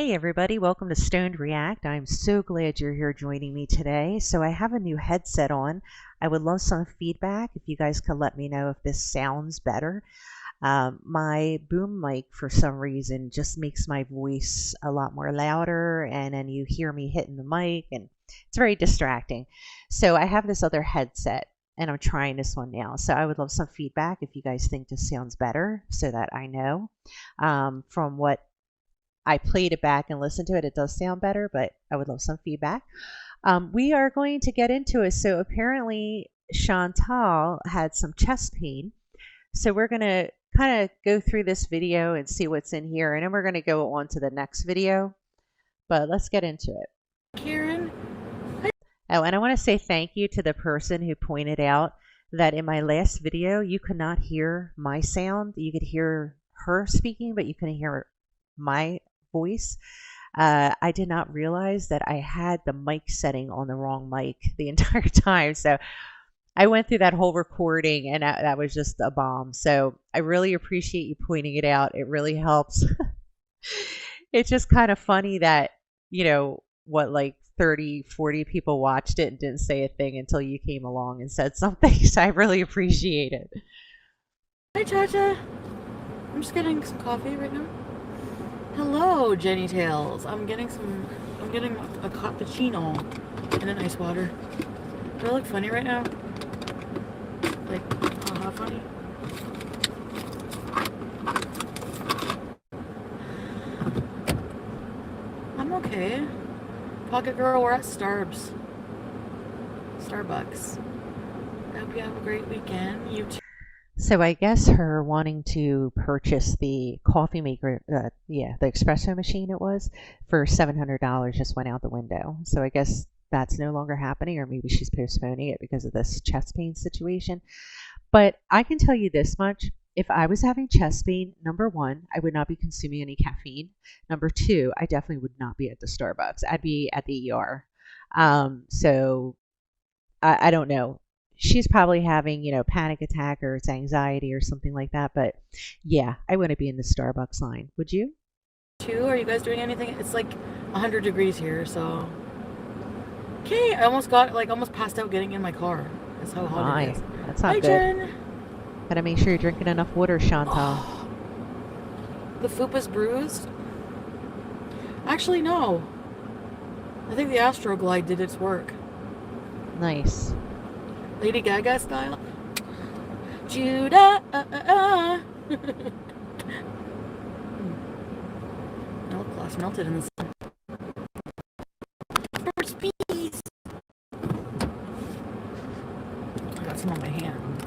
Hi everybody, welcome to Stoned React. I'm so glad you're here joining me today. So I have a new headset on. I would love some feedback if you guys could let me know if this sounds better. My boom mic for some reason just makes my voice a lot more louder, and then you hear me hitting the mic and it's very distracting. So I have this other headset and I'm trying this one now. So I would love some feedback if you guys think this sounds better so that I know. From what I played it back and listened to it, it does sound better, but I would love some feedback. We are going to get into it. So apparently Chantal had some chest pain. So we're going to kind of go through this video and see what's in here, and then we're going to go on to the next video. But let's get into it. Karen. Oh, and I want to say thank you to the person who pointed out that in my last video, you could not hear my sound. You could hear her speaking, but you couldn't hear my voice. I did not realize that I had the mic setting on the wrong mic the entire time. So I went through that whole recording and that was just a bomb. So I really appreciate you pointing it out. It really helps. It's just kind of funny that, you know, like 30, 40 people watched it and didn't say a thing until you came along and said something. So I really appreciate it. Hi, Chacha. I'm just getting some coffee right now. Hello, Jenny Tails. I'm getting a cappuccino and an ice water. Do I look funny right now? Like, haha, funny? I'm okay. Pocket girl, we're at Starbucks. I hope you have a great weekend. You too. So I guess her wanting to purchase the coffee maker, the espresso machine it was, for $700 just went out the window. So I guess that's no longer happening, or maybe she's postponing it because of this chest pain situation. But I can tell you this much. If I was having chest pain, number one, I would not be consuming any caffeine. Number two, I definitely would not be at the Starbucks. I'd be at the ER. So I don't know. She's probably having, panic attack or it's anxiety or something like that. But yeah, I wouldn't be in the Starbucks line. Would you? Are you guys doing anything? It's like 100 degrees here, so. Okay, I almost passed out getting in my car. That's how hot it is. That's not Hi, good. Jen. Gotta make sure you're drinking enough water, Chantal. The fupa's bruised? Actually, no. I think the Astroglide did its work. Nice. Lady Gaga style. Judah. Milk glass melted in the sun. First piece. I got some on my hands.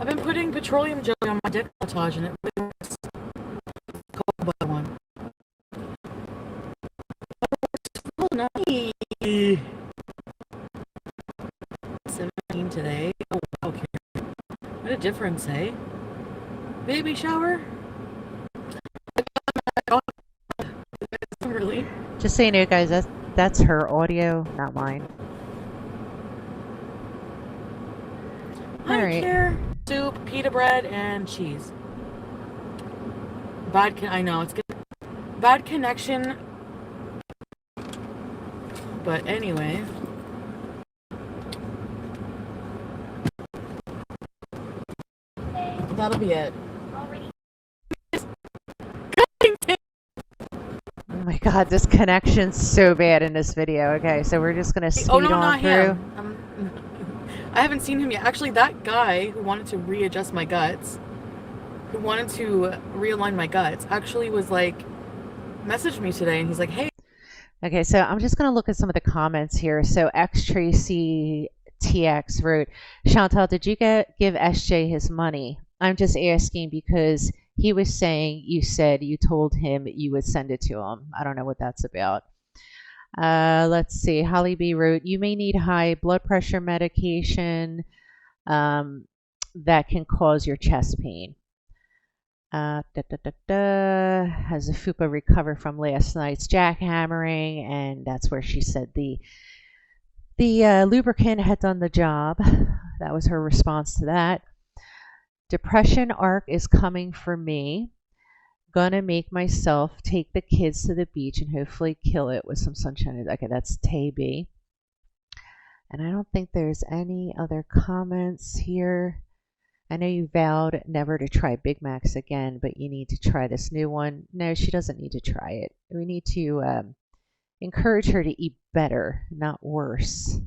I've been putting petroleum jelly on my décolletage and it really works. Cold butter one. Oh, nice. 17 today. Oh, wow, Karen. What a difference, eh? Baby shower? Really? Just so you know, guys, that's her audio, not mine. I don't care. Soup, pita bread, and cheese. I know, it's good. Bad connection. But anyway. That'll be it. Oh my god, this connection's so bad in this video. Okay, so we're just gonna speed on through. I haven't seen him yet. Actually, that guy who wanted to readjust my guts, who wanted to realign my guts, actually was like, messaged me today, and he's like, hey. Okay, so I'm just gonna look at some of the comments here. So X Tracy TX wrote, Chantal, did you give SJ his money? I'm just asking because he was saying you said you told him you would send it to him. I don't know what that's about. Let's see. Holly B wrote, you may need high blood pressure medication that can cause your chest pain. Has the FUPA recovered from last night's jackhammering? And that's where she said the lubricant had done the job. That was her response to that. Depression arc is coming for me. gonna make myself take the kids to the beach and hopefully kill it with some sunshine. Okay, that's Tay B. And I don't think there's any other comments here. I know you vowed never to try Big Macs again, but you need to try this new one. No, she doesn't need to try it. We need to encourage her to eat better, not worse.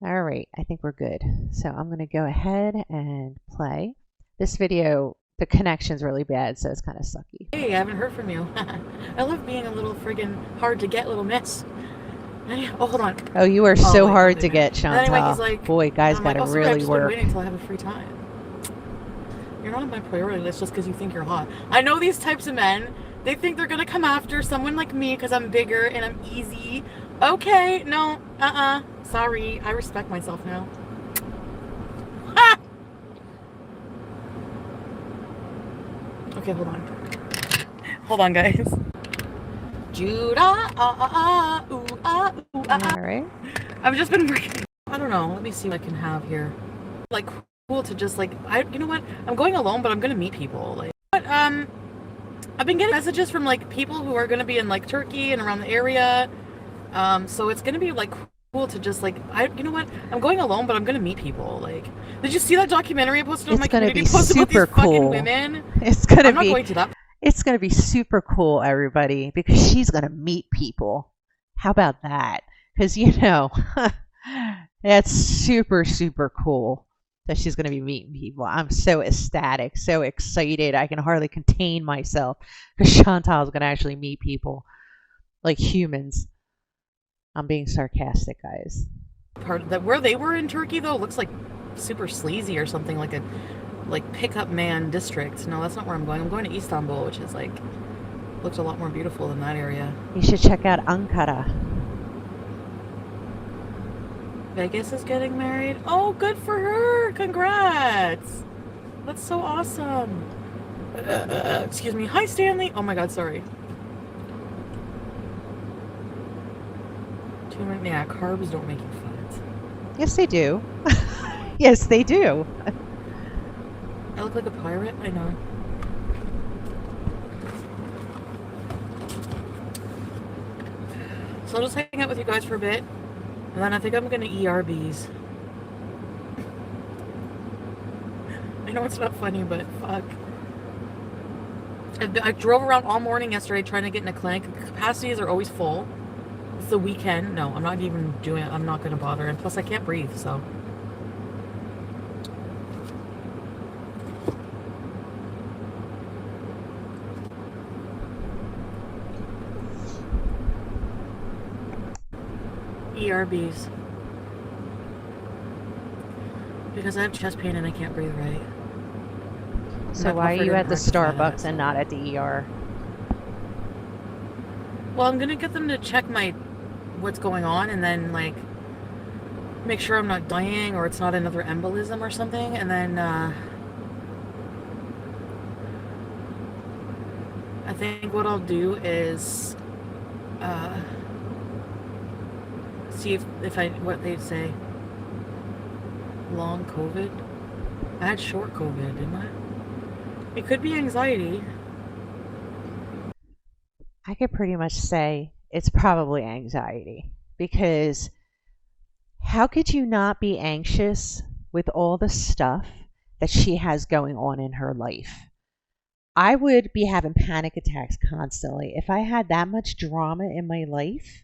All right, I think we're good. So I'm going to go ahead and play. This video, the connection's really bad, so it's kind of sucky. Hey, I haven't heard from you. I love being a little friggin' hard to get little miss. Oh, hold on. Oh, you are so wait, hard to get, Chantal. Anyway, he's like, boy, guys got to really I've just work. been waiting until I have a free time. You're not on my priority list just because you think you're hot. I know these types of men. They think they're gonna come after someone like me because I'm bigger and I'm easy. Okay, no, sorry. I respect myself now. Ah! Okay, hold on. Hold on, guys. Judah, All right. I've just been working. I don't know. Let me see what I can have here. Like, cool to just like, you know what? I'm going alone, but I'm gonna meet people. Like, but I've been getting messages from like people who are gonna be in like Turkey and around the area. So it's gonna be like cool to just like, you know what? I'm going alone, but I'm gonna meet people. Like, did you see that documentary I posted on my community post about these fucking women? It's gonna I'm not going to that. It's gonna be super cool, everybody, because she's gonna meet people. How about that? Because you know, that's super, super cool that she's going to be meeting people. I'm so ecstatic, so excited. I can hardly contain myself because Chantal's going to actually meet people like humans. I'm being sarcastic, guys. Part that where they were in Turkey though looks like super sleazy or something, like a pickup man district. No, that's not where I'm going. I'm going to Istanbul, which is like looks a lot more beautiful than that area. You should check out Ankara. Vegas is getting married. Oh, good for her. Congrats. That's so awesome. Excuse me. Hi, Stanley. Oh my God, sorry. Yeah, carbs don't make you fat. Yes, they do. Yes, they do. I look like a pirate. I know. So I'll just hang out with you guys for a bit. And then I think I'm going to ERBs. I know it's not funny, but fuck. I drove around all morning yesterday trying to get in a clinic. Capacities are always full. It's the weekend. No, I'm not even doing it. I'm not going to bother. And plus I can't breathe, so. ERBs. Because I have chest pain and I can't breathe right. So why are you at the Starbucks and not at the ER? Well, I'm gonna get them to check what's going on and then like make sure I'm not dying or it's not another embolism or something, and then I think what I'll do is see what they'd say. Long COVID? I had short COVID, didn't I? It could be anxiety. I could pretty much say it's probably anxiety, because how could you not be anxious with all the stuff that she has going on in her life? I would be having panic attacks constantly. If I had that much drama in my life,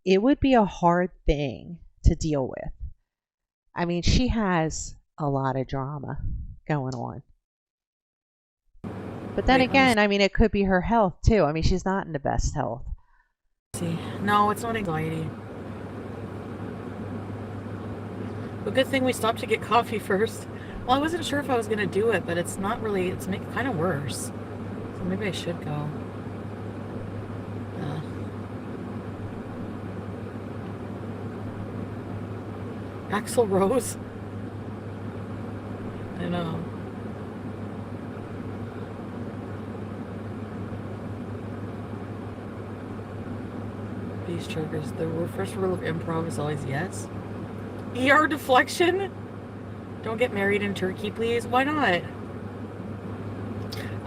it would be a hard thing to deal with. I mean, she has a lot of drama going on. But then again, I mean, it could be her health too. I mean, she's not in the best health. See, no, it's not anxiety. But good thing we stopped to get coffee first. Well, I wasn't sure if I was going to do it, but it's not really, it's kind of worse. So maybe I should go. Axl Rose? I know. These triggers. The first rule of improv is always yes. ER deflection? Don't get married in Turkey, please. Why not?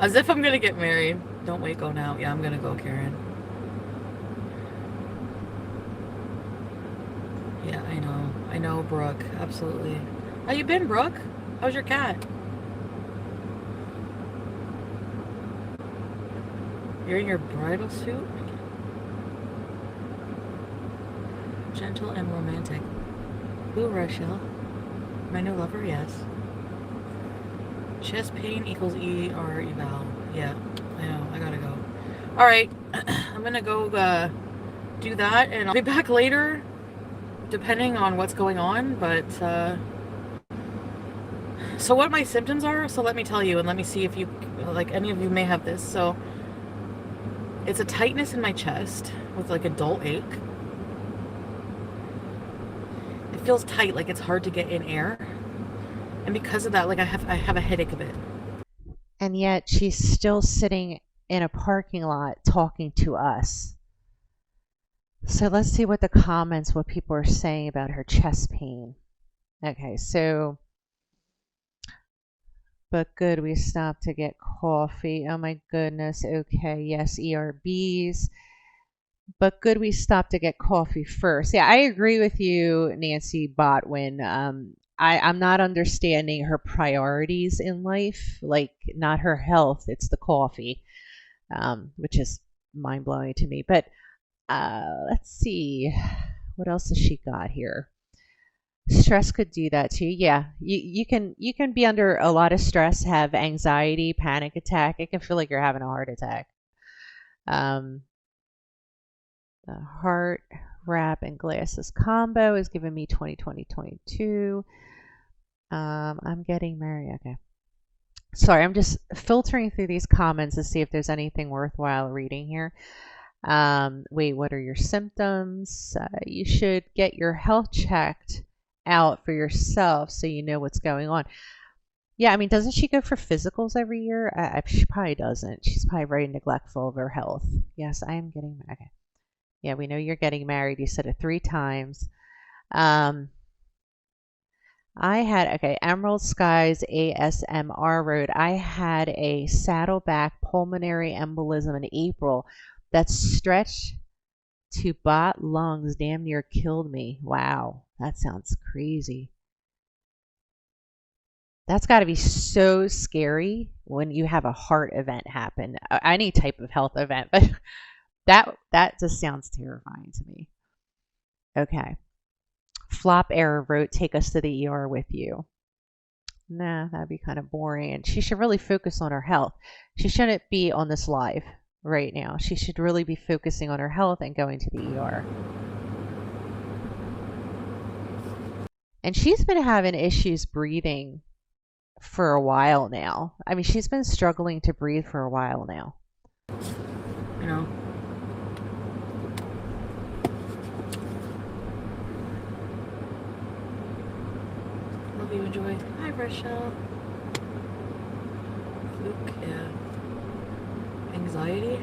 As if I'm gonna get married. Don't wait, go now. Yeah, I'm gonna go, Karen. Yeah, I know. I know, Brooke. Absolutely. How you been, Brooke? How's your cat? You're in your bridal suit? Gentle and romantic. Ooh, Rochelle. My new lover, yes. Chest pain equals ER eval. Yeah, I know. I gotta go. Alright. I'm gonna go do that, and I'll be back later, depending on what's going on, but so what my symptoms are, so let me tell you, and let me see if you, like, any of you may have this. So it's a tightness in my chest with like a dull ache. It feels tight, like it's hard to get in air, and because of that, like I have a headache a bit. And yet she's still sitting in a parking lot talking to us. So let's see what the comments, what people are saying about her chest pain. Okay, so, but good, we stopped to get coffee. Oh my goodness. Okay, yes, ERBs. But good, we stopped to get coffee first. Yeah, I agree with you, Nancy Botwin. I'm not understanding her priorities in life, like not her health, it's the coffee, which is mind blowing to me. But let's see, what else has she got here? Stress could do that too. Yeah, you can be under a lot of stress, have anxiety, panic attack. It can feel like you're having a heart attack. Um, the heart wrap and glasses combo is giving me 2020-22. I'm getting married. Okay. Sorry, I'm just filtering through these comments to see if there's anything worthwhile reading here. Wait, what are your symptoms? You should get your health checked out for yourself so you know what's going on. Yeah, I mean, doesn't she go for physicals every year? She probably doesn't. She's probably very neglectful of her health. Yes, I am getting married. Okay. Yeah, we know you're getting married. You said it 3 times. I had, okay, Emerald Skies ASMR Road. I had a saddleback pulmonary embolism in April that stretched to bot lungs, damn near killed me. Wow, that sounds crazy. That's got to be so scary when you have a heart event happen, any type of health event, but that just sounds terrifying to me. Okay. Flop error wrote, take us to the ER with you. Nah, that'd be kind of boring. And she should really focus on her health. She shouldn't be on this live right now. She should really be focusing on her health and going to the ER. And she's been having issues breathing for a while now. I mean, she's been struggling to breathe for a while now. You know. Hope you enjoy. Hi, Rochelle. Luke, yeah. Anxiety.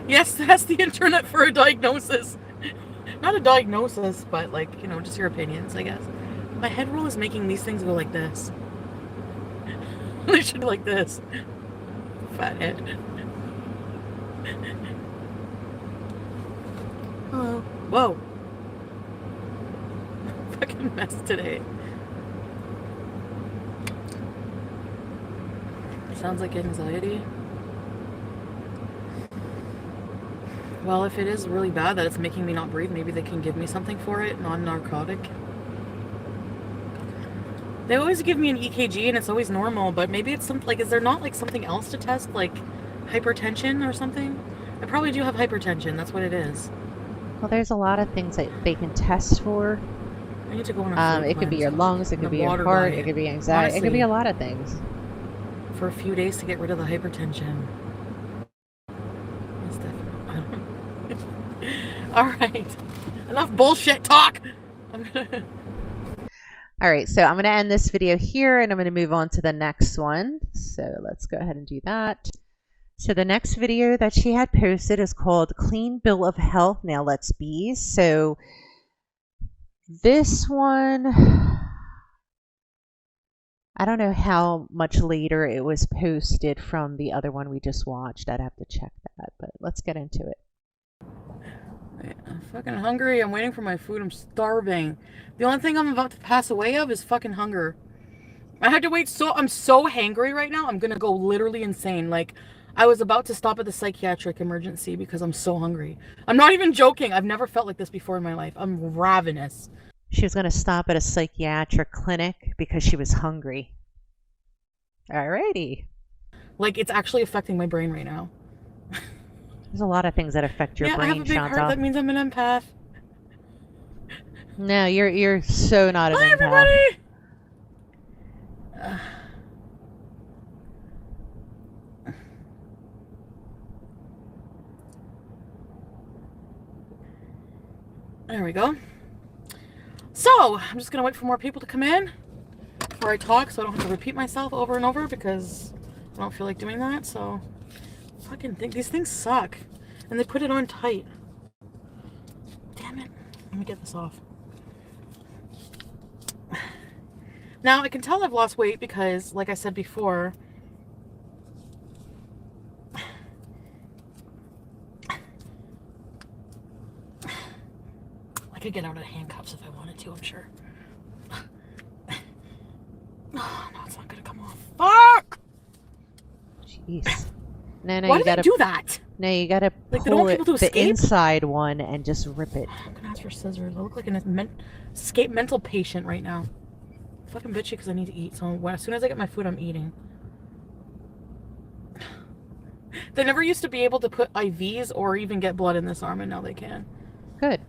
Yes, that's the internet for a diagnosis. Not a diagnosis, but like, you know, just your opinions, I guess. My head roll is making these things go like this. They should be like this. Fat head. Hello. Whoa. Fucking mess today. Sounds like anxiety. Well, if it is really bad that it's making me not breathe, maybe they can give me something for it, non-narcotic. They always give me an EKG and it's always normal, but maybe it's something like, is there not like something else to test, like hypertension or something? I probably do have hypertension, that's what it is. Well, there's a lot of things that they can test for. I need to go on a it could be your lungs, it could be your heart, it could be anxiety, honestly, it could be a lot of things. For a few days to get rid of the hypertension. All right, enough bullshit talk. All right, so I'm going to end this video here and I'm going to move on to the next one. So let's go ahead and do that. So the next video that she had posted is called Clean Bill of Health. Now let's bees. So this one, I don't know how much later it was posted from the other one we just watched. I'd have to check that, but let's get into it. I'm fucking hungry. I'm waiting for my food. I'm starving. The only thing I'm about to pass away of is fucking hunger. I had to wait I'm so hangry right now. I'm gonna go literally insane. Like, I was about to stop at the psychiatric emergency because I'm so hungry. I'm not even joking. I've never felt like this before in my life. I'm ravenous. She was going to stop at a psychiatric clinic because she was hungry. Alrighty. Like, it's actually affecting my brain right now. There's a lot of things that affect your brain, I have a big Chantal. heart. That means I'm an empath. No, you're so not an Hi, empath. everybody! There we go. So, I'm just going to wait for more people to come in before I talk so I don't have to repeat myself over and over because I don't feel like doing that. So, fucking think these things suck. And they put it on tight. Damn it. Let me get this off. Now, I can tell I've lost weight because, like I said before, I could get out of handcuffs if I wanted to, I'm sure. Oh, no, it's not gonna come off. Fuck! Jeez. No, Why do they do that? No, you gotta Like, they don't want pull people to the escape? inside one and just rip it. I'm gonna ask for scissors. I look like an escape mental patient right now. Fucking bitchy because I need to eat. So as soon as I get my food, I'm eating. They never used to be able to put IVs or even get blood in this arm, and now they can. Good.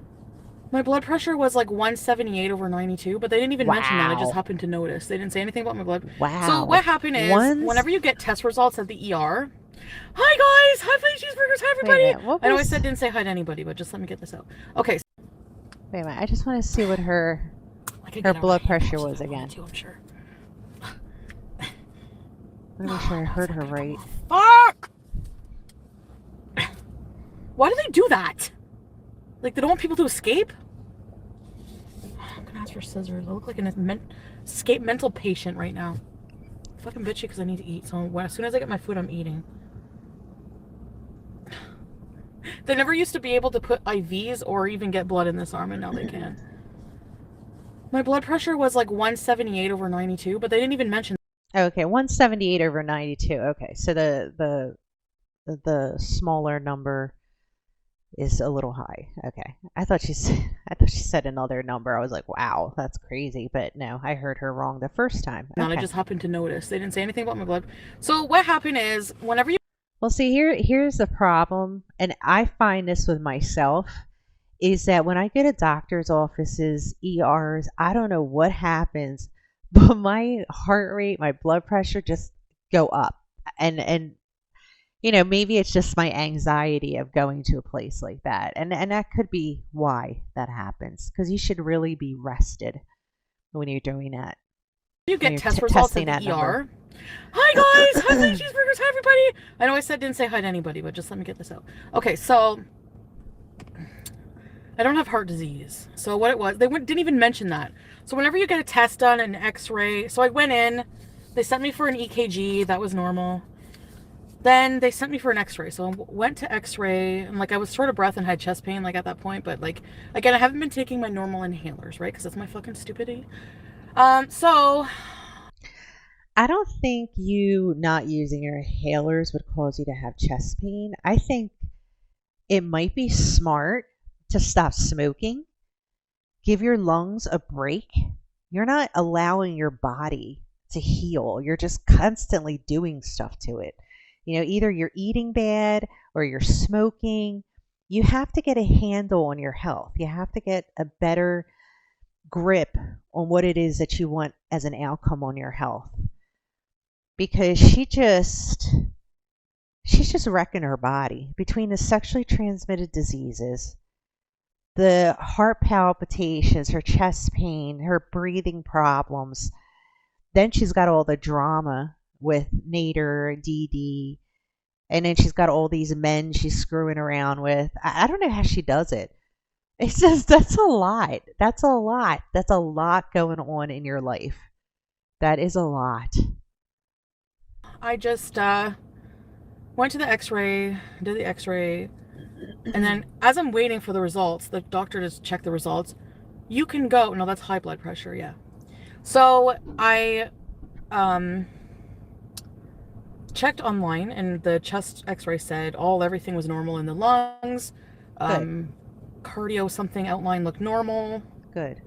My blood pressure was like 178 over 92, but they didn't even mention that. I just happened to notice. They didn't say anything about my blood. Wow. So what happened is, whenever you get test results at the ER, hi guys, hi Flame Cheeseburgers, hi everybody. I know I said didn't say hi to anybody, but just let me get this out. Okay. Wait a minute, I just want to see what her blood pressure was again. I'm sure. I want to make sure I heard her right. Fuck! Why do they do that? Like, they don't want people to escape? I'm gonna ask for scissors. I look like an escape mental patient right now. Fucking bitchy because I need to eat. So as soon as I get my food, I'm eating. They never used to be able to put IVs or even get blood in this arm, and now they can. My blood pressure was like 178 over 92, but they didn't even mention. Okay, 178 over 92. Okay, so the smaller number is a little high. Okay, I thought she said another number. I was like, wow, that's crazy. But no, I heard her wrong the first time. Okay. I just happened to notice. They didn't say anything about my blood. So what happened is, whenever you... Well, see, here's the problem, and I find this with myself, is that when I go to doctor's offices, ERs, I don't know what happens, but my heart rate, my blood pressure just go up. And you know, maybe it's just my anxiety of going to a place like that. And that could be why that happens, because you should really be rested when you're doing that. You get test results at the ER. Hi guys, hi Flame Cheeseburgers, hi everybody. I know I said didn't say hi to anybody, but just let me get this out. Okay, so I don't have heart disease. So what it was, they didn't even mention that. So whenever you get a test done, an x-ray, so I went in, they sent me for an EKG, that was normal. Then they sent me for an x-ray. So I went to x-ray, and like I was short of breath and had chest pain like at that point, but like, again, I haven't been taking my normal inhalers, right? Because that's my fucking stupidity. So I don't think you not using your inhalers would cause you to have chest pain. I think it might be smart to stop smoking. Give your lungs a break. You're not allowing your body to heal. You're just constantly doing stuff to it. You know, either you're eating bad or you're smoking. You have to get a handle on your health. You have to get a better grip on what it is that you want as an outcome on your health. Because she's just wrecking her body between the sexually transmitted diseases, the heart palpitations, her chest pain, her breathing problems. Then she's got all the drama with Nader, Dee Dee, And then she's got all these men she's screwing around with. I don't know how she does it. It's just, that's a lot. That's a lot. That's a lot going on in your life. That is a lot. I just went to the x-ray, did the x-ray, and then as I'm waiting for the results, the doctor to check the results, you can go. No, that's high blood pressure, yeah. So I um, checked online, and the chest x-ray said everything was normal in the lungs. Good. Cardio something outline looked normal. Good.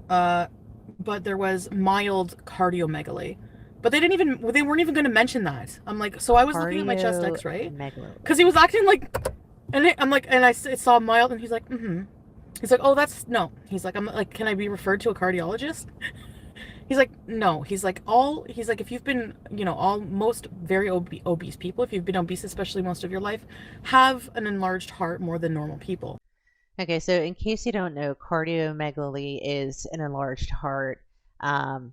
But there was mild cardiomegaly. But they weren't even going to mention that. I'm like, so I was looking at my chest x-ray because he was acting like, I'm like, and I saw mild, and he's like, He's like, oh, that's, no. He's like, I'm like, can I be referred to a cardiologist? He's like, no. He's like, if you've been, most very obese people, if you've been obese, especially most of your life, have an enlarged heart more than normal people. Okay, so in case you don't know, cardiomegaly is an enlarged heart. Um,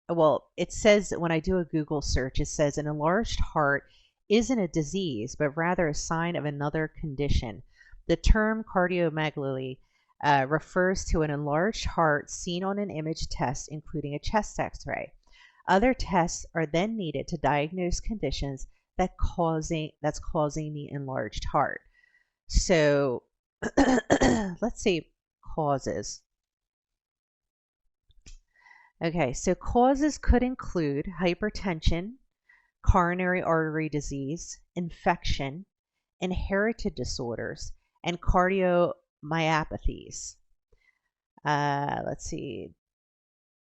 well, it says when I do a Google search, it says an enlarged heart isn't a disease, but rather a sign of another condition. The term cardiomegaly refers to an enlarged heart seen on an image test, including a chest x-ray. Other tests are then needed to diagnose conditions that's causing the enlarged heart. So let's see causes. Okay, so causes could include hypertension, coronary artery disease, infection, inherited disorders, and cardiomyopathies. Let's see.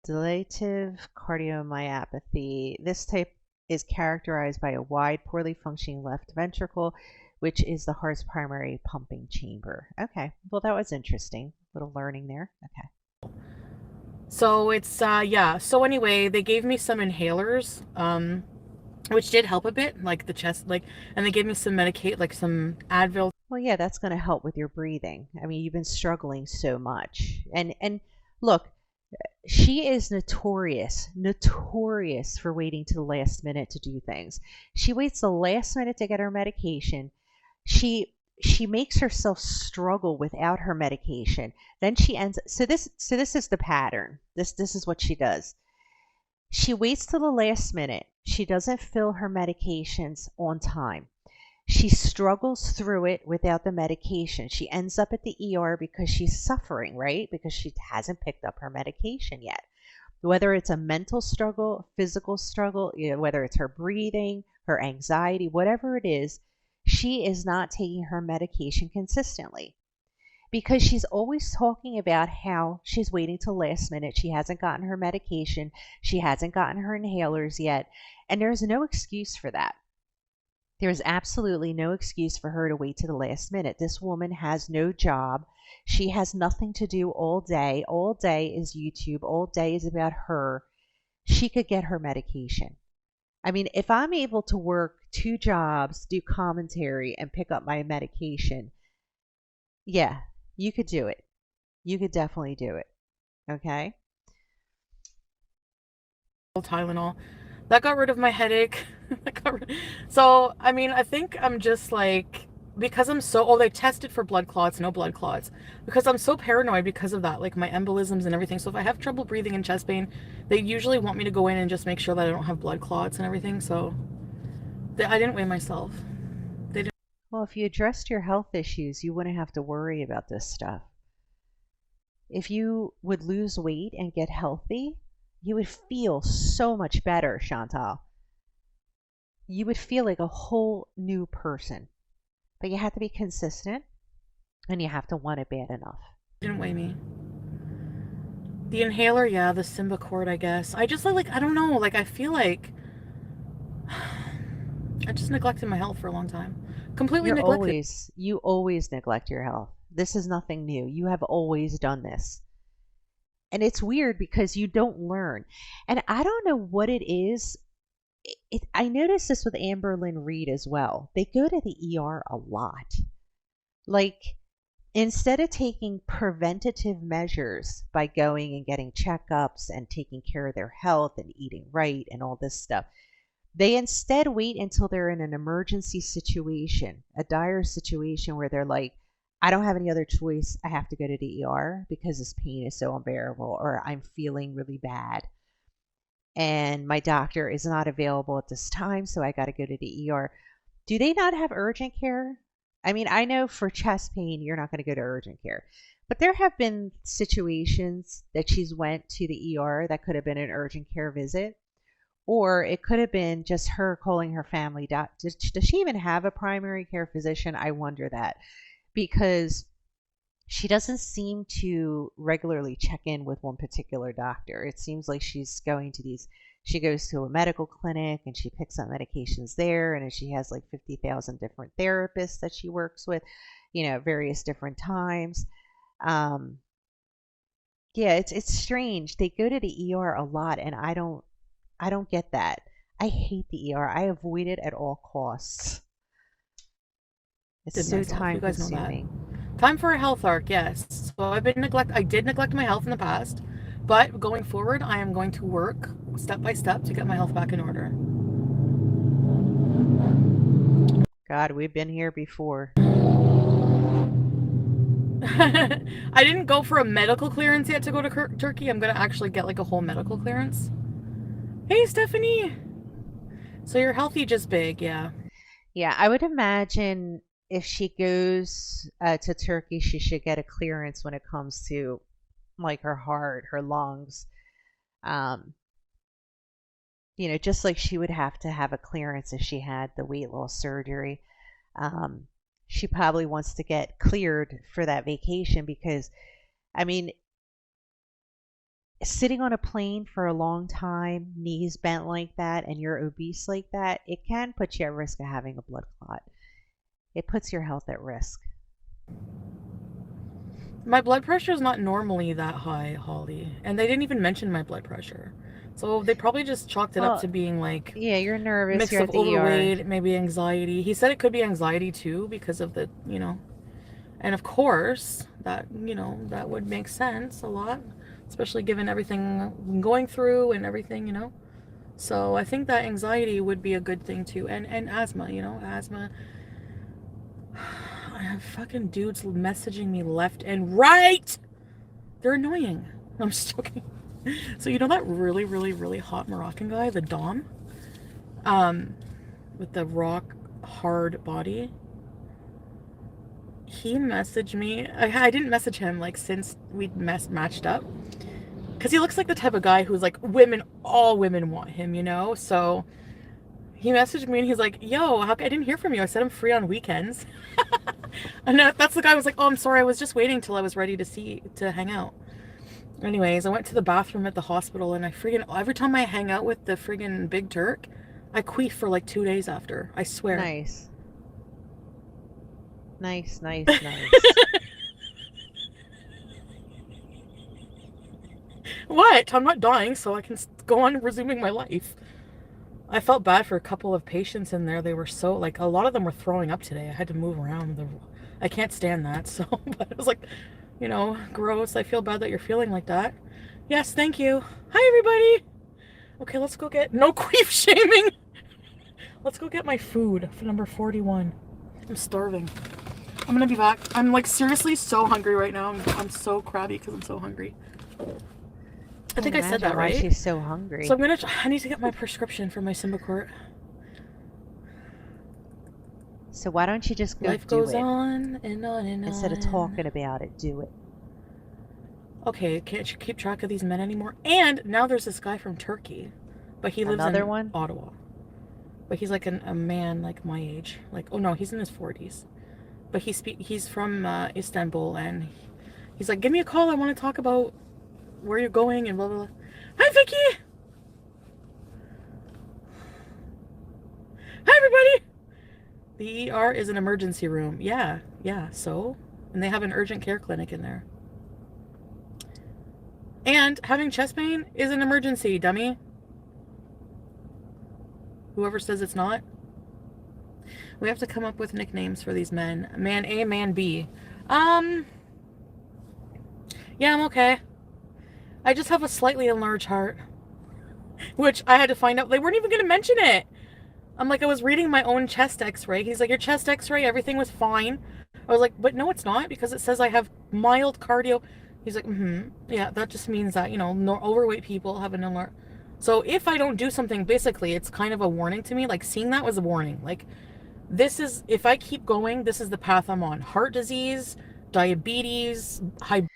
Dilative cardiomyopathy. This type is characterized by a wide, poorly functioning left ventricle, which is the heart's primary pumping chamber. Okay, well, that was interesting. A little learning there. Okay. So it's, yeah. So anyway, they gave me some inhalers, which did help a bit, like the chest, and they gave me some like some Advil. Well, yeah, that's going to help with your breathing. I mean, you've been struggling so much. And look, she is notorious for waiting to the last minute to do things. She waits the last minute to get her medication. She makes herself struggle without her medication. Then she ends, so this is the pattern. This is what she does. She waits till the last minute. She doesn't fill her medications on time. She struggles through it without the medication. She ends up at the ER because she's suffering, right? Because she hasn't picked up her medication yet. Whether it's a mental struggle, physical struggle, whether it's her breathing, her anxiety, whatever it is, she is not taking her medication consistently because she's always talking about how she's waiting till last minute. She hasn't gotten her medication. She hasn't gotten her inhalers yet. And there's no excuse for that. There's absolutely no excuse for her to wait to the last minute. This woman has no job. She has nothing to do all day. All day is YouTube. All day is about her. She could get her medication. I mean, if I'm able to work 2 jobs, do commentary, and pick up my medication, yeah, you could do it. You could definitely do it. Okay? Tylenol. That got rid of my headache. So, I mean, I think I'm just like, because I'm so, they tested for blood clots, no blood clots. Because I'm so paranoid because of that, like my embolisms and everything. So if I have trouble breathing and chest pain, they usually want me to go in and just make sure that I don't have blood clots and everything. So I didn't weigh myself. They didn't. Well, if you addressed your health issues, you wouldn't have to worry about this stuff. If you would lose weight and get healthy, you would feel so much better, Chantal. You would feel like a whole new person. But you have to be consistent and you have to want it bad enough. Didn't weigh me. The inhaler, yeah, the Symbicort, I guess. I just like, I don't know, like I feel like I just neglected my health for a long time. Completely neglected. You always neglect your health. This is nothing new. You have always done this. And it's weird because you don't learn. And I don't know what it is. I noticed this with Amber Lynn Reed as well. They go to the ER a lot. Like, instead of taking preventative measures by going and getting checkups and taking care of their health and eating right and all this stuff, They instead wait until they're in an emergency situation, a dire situation where they're like, I don't have any other choice. I have to go to the ER because this pain is so unbearable, or I'm feeling really bad and my doctor is not available at this time, so I got to go to the ER. Do they not have urgent care? I mean, I know for chest pain, you're not going to go to urgent care. But there have been situations that she's went to the ER that could have been an urgent care visit, or it could have been just her calling her family doc. Does she even have a primary care physician? I wonder that because she doesn't seem to regularly check in with one particular doctor. It seems like she goes to a medical clinic and she picks up medications there, and she has like 50,000 different therapists that she works with, at various different times. Um, yeah, it's strange. They go to the ER a lot, and I don't get that. I hate the ER. I avoid it at all costs. It's Did so myself. You time guys know that. consuming. Time for a health arc, yes. So I did neglect my health in the past, but going forward, I am going to work step by step to get my health back in order. God, we've been here before. I didn't go for a medical clearance yet to go to Turkey. I'm going to actually get like a whole medical clearance. Hey, Stephanie. So you're healthy, just big, yeah. Yeah, I would imagine if she goes to Turkey, she should get a clearance when it comes to like her heart, her lungs. Um, just like she would have to have a clearance if she had the weight loss surgery. Um, she probably wants to get cleared for that vacation because, I mean, sitting on a plane for a long time, knees bent like that, and you're obese like that, it can put you at risk of having a blood clot. It puts your health at risk. My blood pressure is not normally that high, Holly. And they didn't even mention my blood pressure. So they probably just chalked it up Well, to being like yeah, you're nervous. mix You're of at the ER. overweight, maybe anxiety. He said it could be anxiety too because of the. And of course, that would make sense a lot, especially given everything I'm going through and everything. So I think that anxiety would be a good thing too. And asthma, asthma. I have fucking dudes messaging me left and right. They're annoying. I'm just joking. So that really, really, really hot Moroccan guy, the Dom, with the rock hard body. He messaged me. I didn't message him like since we'd matched up, because he looks like the type of guy who's like all women want him. So he messaged me and he's like, "Yo, I didn't hear from you. I said I'm free on weekends." And that's the guy who was like, "Oh, I'm sorry. I was just waiting till I was ready to hang out." Anyways, I went to the bathroom at the hospital and every time I hang out with the friggin' Big Turk, I queef for like 2 days after. I swear. Nice. Nice, nice, nice. What? I'm not dying, so I can go on resuming my life. I felt bad for a couple of patients in there. They were so, like, a lot of them were throwing up today. I had to move around. I can't stand that, so, but it was like, gross. I feel bad that you're feeling like that. Yes, thank you. Hi, everybody. Okay, let's go get, no queef shaming. Let's go get my food for number 41. I'm starving. I'm gonna be back. I'm like seriously so hungry right now. I'm so crabby because I'm so hungry. I think I said that right. Why she's so hungry. So I need to get my prescription for my Symbicort. So why don't you just go Life do goes it on and on and instead on. of talking about it? Do it. Okay, can't you keep track of these men anymore? And now there's this guy from Turkey, but he lives in Ottawa. But he's like a man like my age. Like, oh no, he's in his 40s. But he's from Istanbul, and he's like, give me a call. I want to talk about where you're going and blah, blah, blah. Hi, Vicky. Hi, everybody. The ER is an emergency room. Yeah, so? And they have an urgent care clinic in there. And having chest pain is an emergency, dummy. Whoever says it's not. We have to come up with nicknames for these men. Man A, man B. Yeah, I'm okay. I just have a slightly enlarged heart. Which I had to find out. They weren't even going to mention it. I'm like, I was reading my own chest x-ray. He's like, your chest x-ray, everything was fine. I was like, but no, it's not, because it says I have mild cardio. He's like, yeah, that just means that, you know, no overweight people have an alert. So if I don't do something, basically, it's kind of a warning to me. Like, seeing that was a warning. Like, this is, if I keep going, this is the path I'm on. Heart disease, diabetes, high.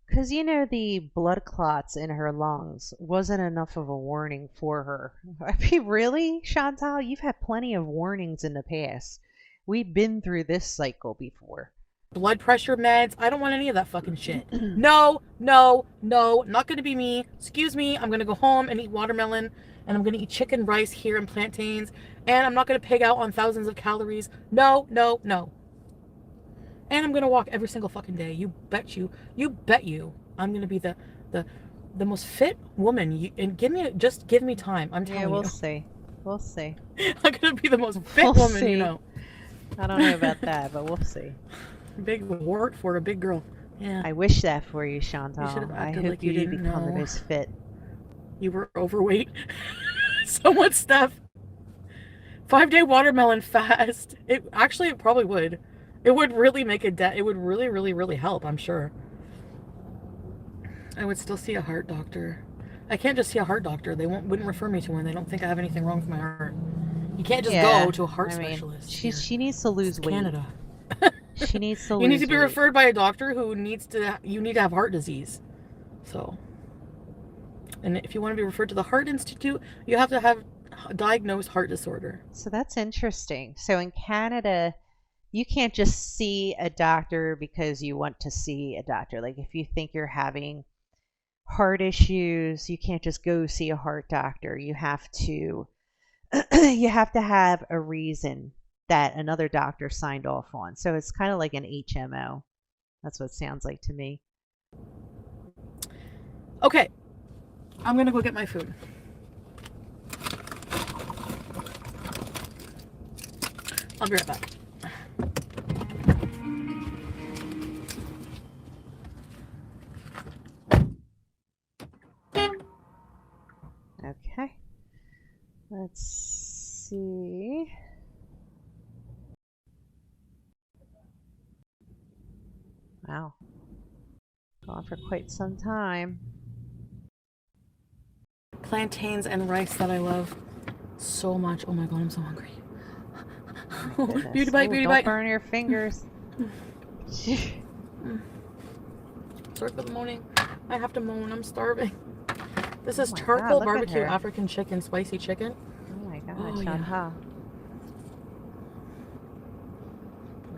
Because, you know, the blood clots in her lungs wasn't enough of a warning for her. I mean, really, Chantal? You've had plenty of warnings in the past. We've been through this cycle before. Blood pressure meds. I don't want any of that fucking shit. No, no, no, not gonna be me. Excuse me, I'm gonna go home and eat watermelon, and I'm gonna eat chicken rice here and plantains, and I'm not gonna pig out on thousands of calories. No, no, no. And I'm gonna walk every single fucking day. You bet you. You bet you. I'm gonna be the most fit woman. And just give me time. I'm telling Yeah, we'll you. see. We'll see. I'm gonna be the most fit We'll woman, see. you know. I don't know about that, but we'll see. Big wart for a big girl. Yeah. I wish that for you, Chantal. You should have I acted hope like you you didn't become the know. most fit. You were overweight. So much stuff. 5-day watermelon fast. It probably would. It would really make a dent. It would really, really, really help, I'm sure. I would still see a heart doctor. I can't just see a heart doctor. They wouldn't refer me to one. They don't think I have anything wrong with my heart. You can't just go to a heart specialist. She needs to lose weight. Canada. She needs to lose You need to be weight. referred by a doctor you need to have heart disease. So, and if you want to be referred to the Heart Institute, you have to have a diagnosed heart disorder. So that's interesting. So in Canada, you can't just see a doctor because you want to see a doctor. Like if you think you're having heart issues, you can't just go see a heart doctor. You have to you have to have a reason that another doctor signed off on. So it's kind of like an HMO. That's what it sounds like to me. Okay. I'm going to go get my food. I'll be right back. Okay. Let's see. Wow. Gone for quite some time. Plantains and rice that I love so much. Oh my god, I'm so hungry. Beauty bite, beauty don't bite. Burn your fingers. Sorry for the moaning. I have to moan. I'm starving. This is charcoal barbecue African chicken, spicy chicken. Oh my god, Chantal.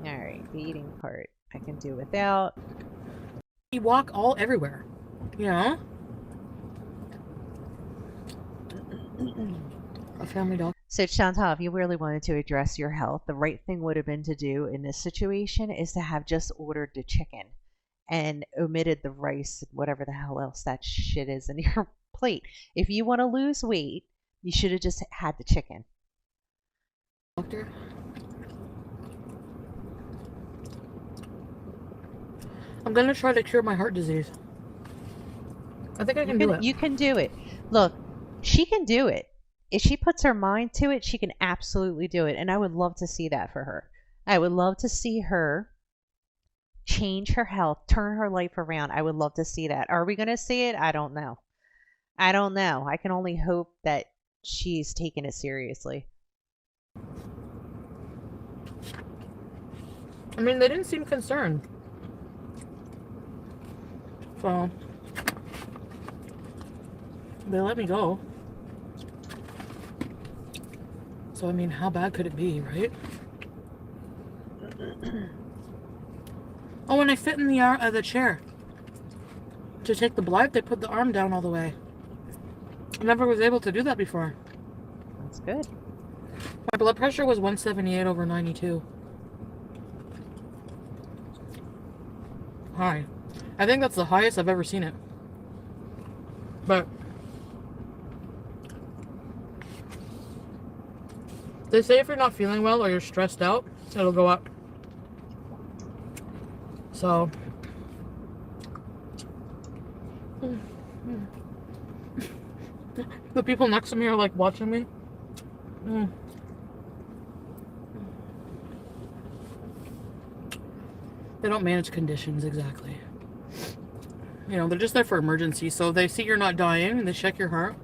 Yeah. Alright, the eating part I can do without. You walk everywhere. You know? A family dog. So Chantal, if you really wanted to address your health, the right thing would have been to do in this situation is to have just ordered the chicken and omitted the rice, whatever the hell else that shit is in your plate. If you want to lose weight, you should have just had the chicken. Doctor. I'm gonna try to cure my heart disease. I think I can do it. You can do it. Look, she can do it. If she puts her mind to it, she can absolutely do it. And I would love to see that for her. I would love to see her change her health, turn her life around. I would love to see that. Are we going to see it? I don't know. I don't know. I can only hope that she's taking it seriously. I mean, they didn't seem concerned. So, they let me go. So, I mean, how bad could it be, right? Oh, when I sit in the chair to take the blood, they put the arm down all the way. I never was able to do that before. That's good. My blood pressure was 178/92. High. I think that's the highest I've ever seen it. But they say if you're not feeling well or you're stressed out, it'll go up. So the people next to me are like watching me. They don't manage conditions exactly. You know, they're just there for emergency. So they see you're not dying and they check your heart.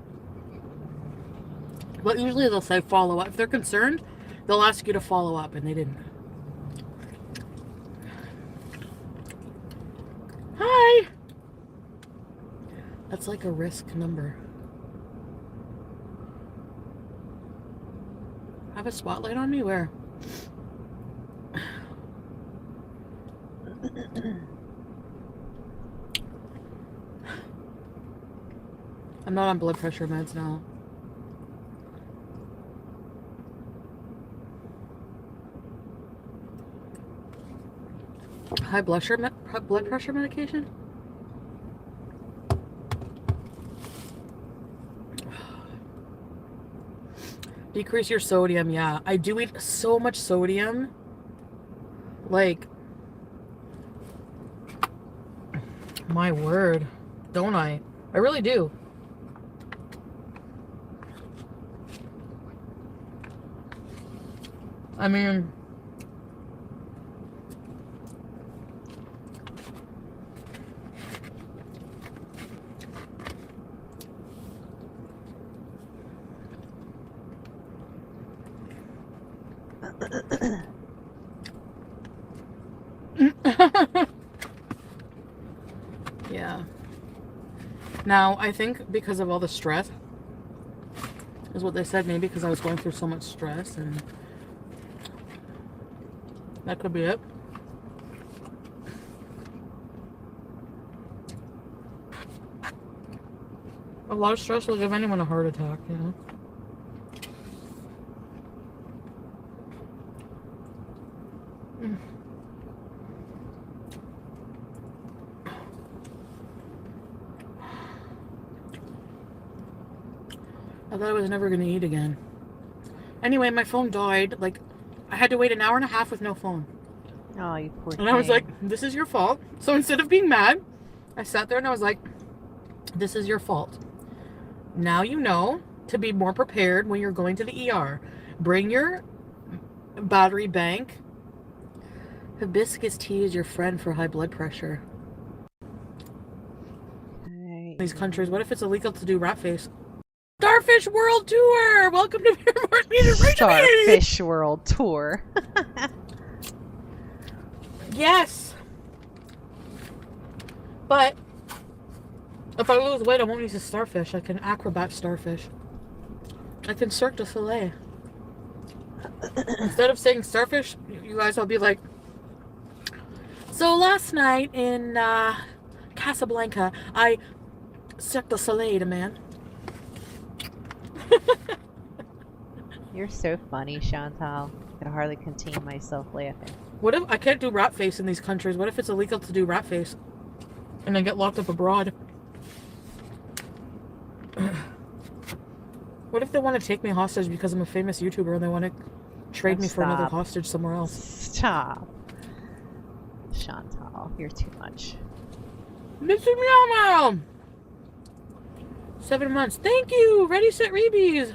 But usually they'll say follow up. If they're concerned, they'll ask you to follow up, and they didn't. Hi! That's like a risk number. Have a spotlight on me? Where? I'm not on blood pressure meds now. High blood pressure medication? Decrease your sodium, yeah. I do eat so much sodium. Like, my word. Don't I? I really do. I mean, yeah. Now, I think because of all the stress, is what they said, maybe because I was going through so much stress, and that could be it. A lot of stress will give anyone a heart attack, you know? I thought I was never going to eat again. Anyway, my phone died. Like, I had to wait an hour and a half with no phone. Oh, you poor thing. And I was like, this is your fault. So instead of being mad, I sat there and I was like, this is your fault. Now you know to be more prepared when you're going to the ER. Bring your battery bank. Hibiscus tea is your friend for high blood pressure. Okay. These countries, what if it's illegal to do rat face? Starfish World Tour! Welcome to Paramount Media. Starfish World Tour. Yes! But if I lose weight, I won't use a starfish. I can acrobat starfish. I can Cirque du Soleil. Instead of saying starfish, you guys will be like, so last night in Casablanca, I Cirque du Soleil, man. You're so funny, Chantal. I can hardly contain myself laughing. What if I can't do rat face in these countries? What if it's illegal to do rat face and then get locked up abroad? What if they want to take me hostage because I'm a famous YouTuber and they want to trade me for another hostage somewhere else? Stop. Chantal, you're too much. This is meow. 7 months. Thank you. Ready, set, rebees.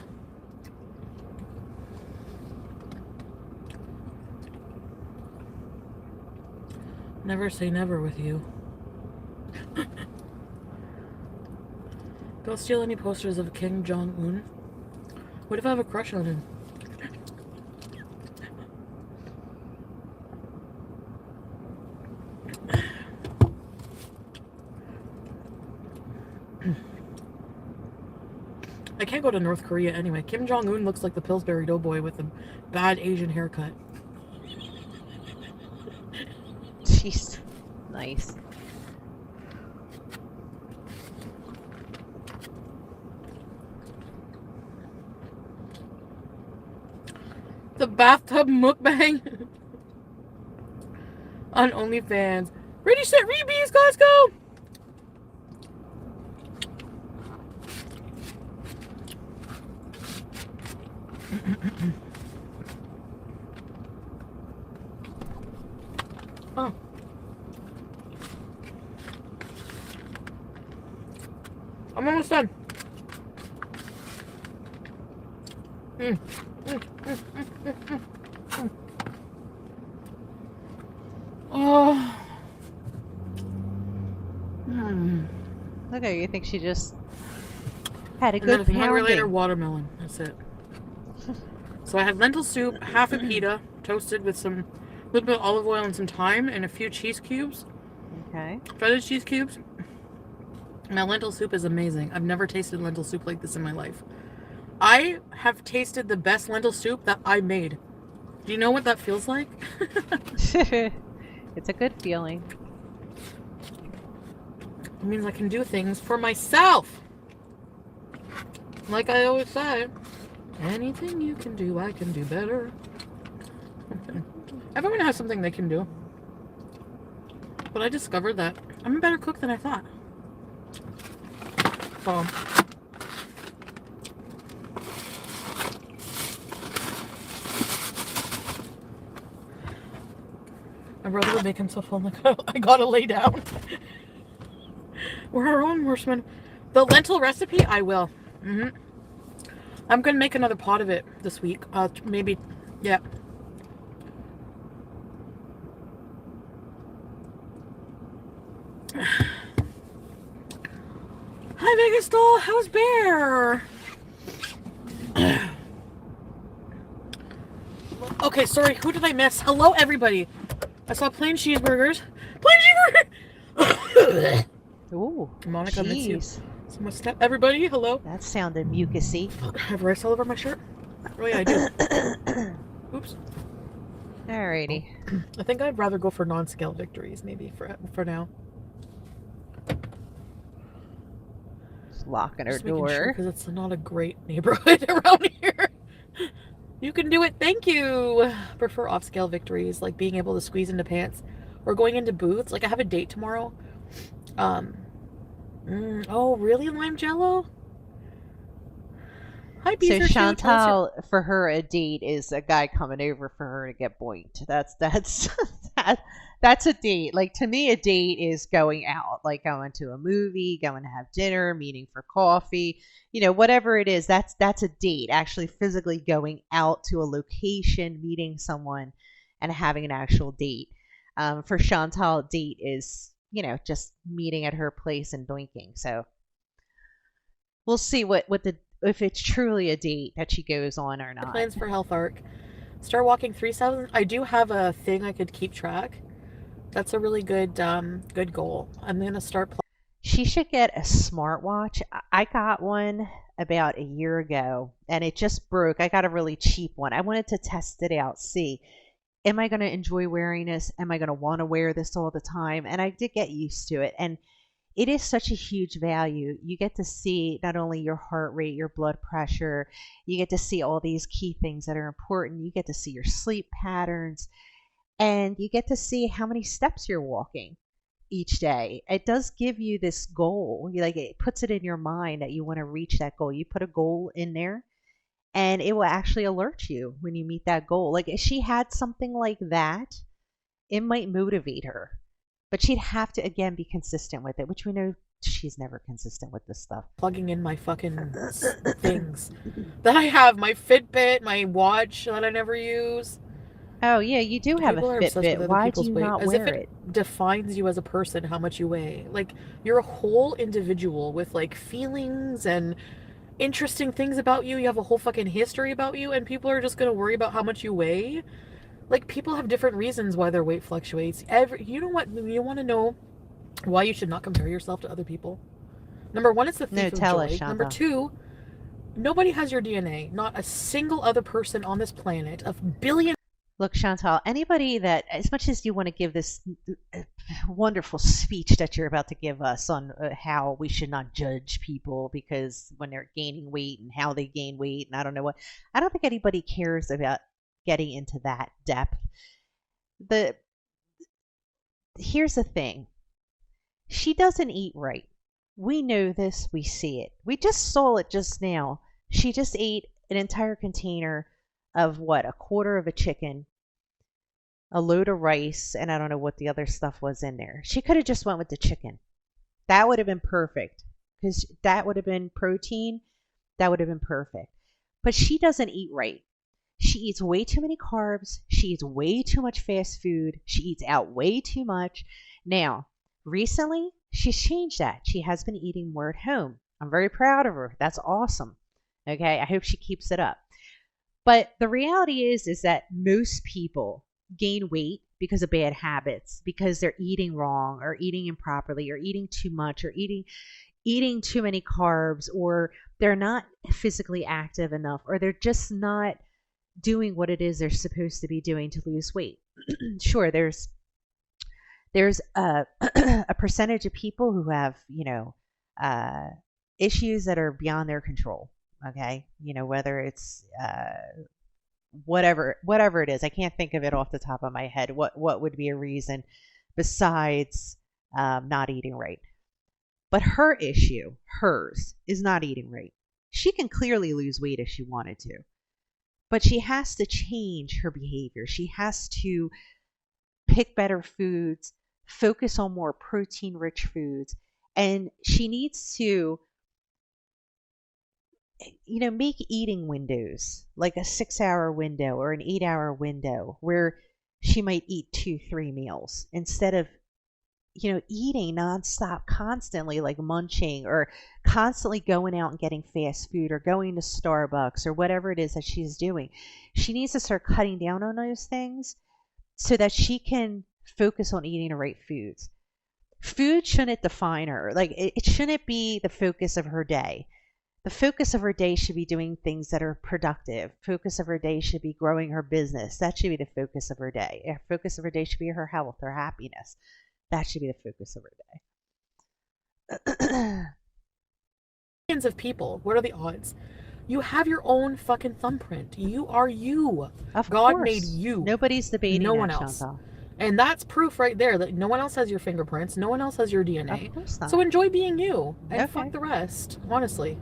Never say never with you. Don't steal any posters of Kim Jong-un. What if I have a crush on him? I can't go to North Korea anyway. Kim Jong-un looks like the Pillsbury Doughboy with a bad Asian haircut. Jeez. Nice. The bathtub mukbang on OnlyFans. Ready, set, rebees, let's go! Oh. I'm almost done. Oh. Okay, you think she just had a And then good if I'm hungry later, pounding? watermelon. That's it. So I had lentil soup, half a pita, toasted with some little bit of olive oil and some thyme, and a few cheese cubes, Okay. shredded cheese cubes. Now lentil soup is amazing. I've never tasted lentil soup like this in my life. I have tasted the best lentil soup that I made. Do you know what that feels like? It's a good feeling. It means I can do things for myself. Like I always say, anything you can do, I can do better. Everyone has something they can do. But I discovered that I'm a better cook than I thought. So, my brother would make himself feel like, I gotta lay down. We're our own horsemen. The lentil recipe, I will. I'm gonna make another pot of it this week. Maybe, yeah. Hi, Vegas doll. How's Bear? Okay, sorry. Who did I miss? Hello, everybody. I saw plain cheeseburgers. Plain cheeseburgers. Ooh, Monica, miss you. jeez. Someone step. Everybody, hello. That sounded mucusy. I have rice all over my shirt. Oh yeah, I do. Oops. Alrighty. I think I'd rather go for non-scale victories, maybe for now. Just locking her Just making sure, door. because it's not a great neighborhood around here. You can do it. Thank you. Prefer off-scale victories, like being able to squeeze into pants or going into booths. Like I have a date tomorrow. Oh, really, lime jello? Hi, So Beezer. Chantal, for her, a date is a guy coming over for her to get boinked. That's that's a date. Like to me, a date is going out, like going to a movie, going to have dinner, meeting for coffee, whatever it is. That's a date. Actually, physically going out to a location, meeting someone, and having an actual date. For Chantal, a date is just meeting at her place and doinking. So we'll see what the if it's truly a date that she goes on or not. Plans for Health Arc. Start walking 3,000. I do have a thing I could keep track. That's a really good good goal. I'm gonna start. She should get a smartwatch. I got one about a year ago and it just broke. I got a really cheap one. I wanted to test it out, see, am I going to enjoy wearing this? Am I going to want to wear this all the time? And I did get used to it. And it is such a huge value. You get to see not only your heart rate, your blood pressure, you get to see all these key things that are important. You get to see your sleep patterns, and you get to see how many steps you're walking each day. It does give you this goal. Like it puts it in your mind that you want to reach that goal. You put a goal in there and it will actually alert you when you meet that goal. Like if she had something like that, it might motivate her. But she'd have to again be consistent with it, which we know she's never consistent with this stuff. Plugging in my fucking things that I have, my Fitbit, my watch that I never use. Oh yeah, you do have People a are obsessed Fitbit. with other Why do people's you weight, not as wear if it? defines you as a person, how much you weigh. Like you're a whole individual with like feelings and interesting things about you. You have a whole fucking history about you, and people are just gonna worry about how much you weigh. Like people have different reasons why their weight fluctuates. You know what? You want to know why you should not compare yourself to other people. Number one, it's the thief of Tell us, joy. Number Shanta. two, nobody has your DNA. Not a single other person on this planet of billion. Look, Chantal, anybody that, as much as you want to give this wonderful speech that you're about to give us on how we should not judge people because when they're gaining weight and how they gain weight and I don't know what, I don't think anybody cares about getting into that depth. Here's the thing. She doesn't eat right. We know this. We see it. We just saw it just now. She just ate an entire container of what, a quarter of a chicken, a load of rice, and I don't know what the other stuff was in there. She could have just went with the chicken. That would have been perfect because that would have been protein. That would have been perfect. But she doesn't eat right. She eats way too many carbs. She eats way too much fast food. She eats out way too much. Now, recently, She's changed that. She has been eating more at home. I'm very proud of her. That's awesome. Okay, I hope she keeps it up. But the reality is that most people gain weight because of bad habits, because they're eating wrong or eating improperly or eating too much or eating too many carbs, or they're not physically active enough, or they're just not doing what it is they're supposed to be doing to lose weight. Sure, there's a, a percentage of people who have, uh, issues that are beyond their control. Okay, whether it's whatever it is. I can't think of it off the top of my head. What would be a reason besides not eating right? But her issue, hers, is not eating right. She can clearly lose weight if she wanted to, but she has to change her behavior. She has to pick better foods, focus on more protein rich foods, and she needs to, make eating windows like a 6 hour window or an 8 hour window where she might eat 2, 3 meals instead of, eating nonstop constantly, like munching or constantly going out and getting fast food or going to Starbucks or whatever it is that she's doing. She needs to start cutting down on those things so that she can focus on eating the right foods. Food shouldn't define her. Like it shouldn't be the focus of her day. The focus of her day should be doing things that are productive. Focus of her day should be growing her business. That should be the focus of her day. The focus of her day should be her health, her happiness. That should be the focus of her day. Millions of people. What are the odds? You have your own fucking thumbprint. You are you. Of God course. made you. Nobody's debating no that, one else. Chantal. And that's proof right there that no one else has your fingerprints. No one else has your DNA. Of course not. So enjoy being you. And Okay. fuck the rest. Honestly.